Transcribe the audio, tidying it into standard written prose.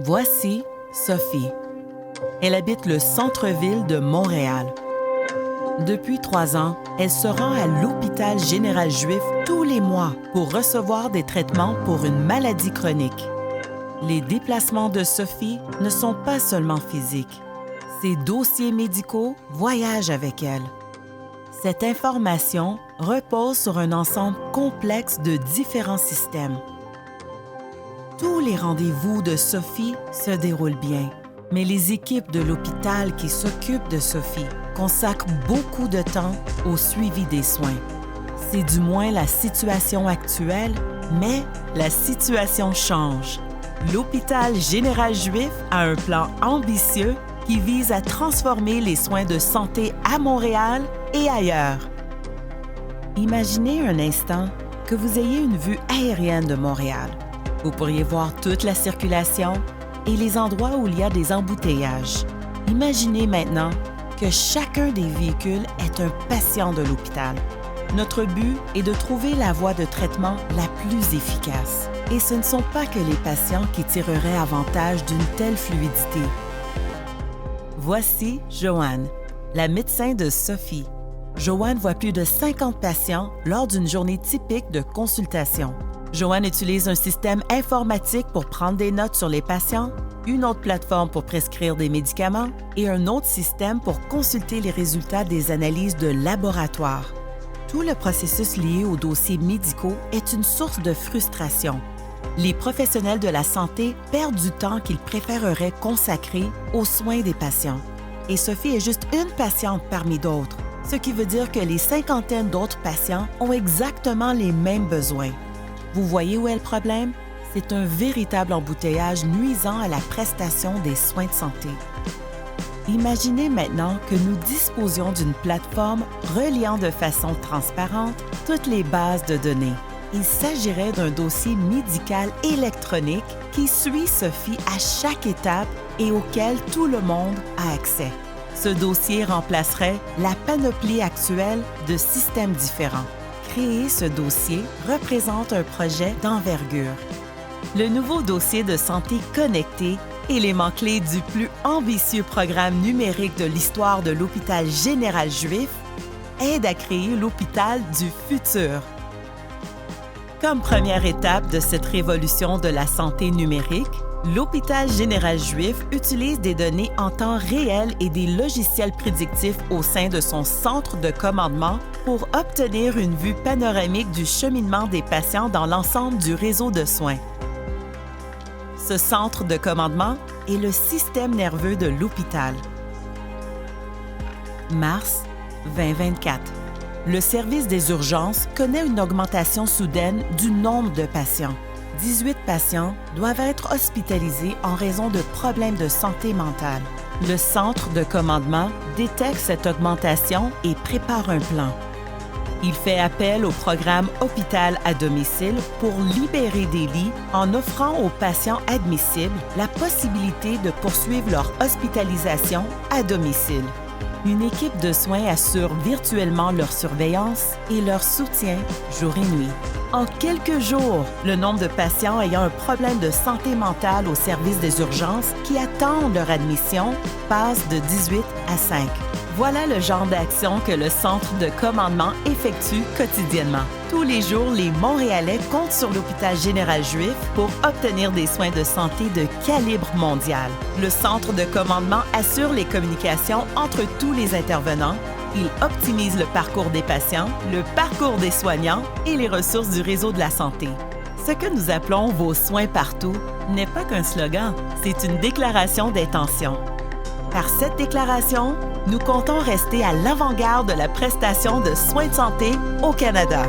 Voici Sophie. Elle habite le centre-ville de Montréal. Depuis 3 ans, elle se rend à l'hôpital général juif tous les mois pour recevoir des traitements pour une maladie chronique. Les déplacements de Sophie ne sont pas seulement physiques. Ses dossiers médicaux voyagent avec elle. Cette information repose sur un ensemble complexe de différents systèmes. Tous les rendez-vous de Sophie se déroulent bien, mais les équipes de l'hôpital qui s'occupent de Sophie consacrent beaucoup de temps au suivi des soins. C'est du moins la situation actuelle, mais la situation change. L'hôpital général juif a un plan ambitieux qui vise à transformer les soins de santé à Montréal et ailleurs. Imaginez un instant que vous ayez une vue aérienne de Montréal. Vous pourriez voir toute la circulation et les endroits où il y a des embouteillages. Imaginez maintenant que chacun des véhicules est un patient de l'hôpital. Notre but est de trouver la voie de traitement la plus efficace. Et ce ne sont pas que les patients qui tireraient avantage d'une telle fluidité. Voici Joanne, la médecin de Sophie. Joanne voit plus de 50 patients lors d'une journée typique de consultation. Joanne utilise un système informatique pour prendre des notes sur les patients, une autre plateforme pour prescrire des médicaments et un autre système pour consulter les résultats des analyses de laboratoire. Tout le processus lié aux dossiers médicaux est une source de frustration. Les professionnels de la santé perdent du temps qu'ils préféreraient consacrer aux soins des patients. Et Sophie est juste une patiente parmi d'autres, ce qui veut dire que les cinquantaines d'autres patients ont exactement les mêmes besoins. Vous voyez où est le problème? C'est un véritable embouteillage nuisant à la prestation des soins de santé. Imaginez maintenant que nous disposions d'une plateforme reliant de façon transparente toutes les bases de données. Il s'agirait d'un dossier médical électronique qui suit Sophie à chaque étape et auquel tout le monde a accès. Ce dossier remplacerait la panoplie actuelle de systèmes différents. Créer ce dossier représente un projet d'envergure. Le nouveau dossier de santé connecté, élément clé du plus ambitieux programme numérique de l'histoire de l'hôpital général juif, aide à créer l'hôpital du futur. Comme première étape de cette révolution de la santé numérique, l'hôpital général juif utilise des données en temps réel et des logiciels prédictifs au sein de son centre de commandement pour obtenir une vue panoramique du cheminement des patients dans l'ensemble du réseau de soins. Ce centre de commandement est le système nerveux de l'hôpital. Mars 2024. Le service des urgences connaît une augmentation soudaine du nombre de patients. 18 patients doivent être hospitalisés en raison de problèmes de santé mentale. Le centre de commandement détecte cette augmentation et prépare un plan. Il fait appel au programme Hôpital à domicile pour libérer des lits en offrant aux patients admissibles la possibilité de poursuivre leur hospitalisation à domicile. Une équipe de soins assure virtuellement leur surveillance et leur soutien jour et nuit. En quelques jours, le nombre de patients ayant un problème de santé mentale au service des urgences qui attendent leur admission passe de 18 à 5. Voilà le genre d'action que le centre de commandement effectue quotidiennement. Tous les jours, les Montréalais comptent sur l'hôpital général juif pour obtenir des soins de santé de calibre mondial. Le centre de commandement assure les communications entre tous les intervenants. Il optimise le parcours des patients, le parcours des soignants et les ressources du réseau de la santé. Ce que nous appelons vos soins partout n'est pas qu'un slogan, c'est une déclaration d'intention. Par cette déclaration, nous comptons rester à l'avant-garde de la prestation de soins de santé au Canada.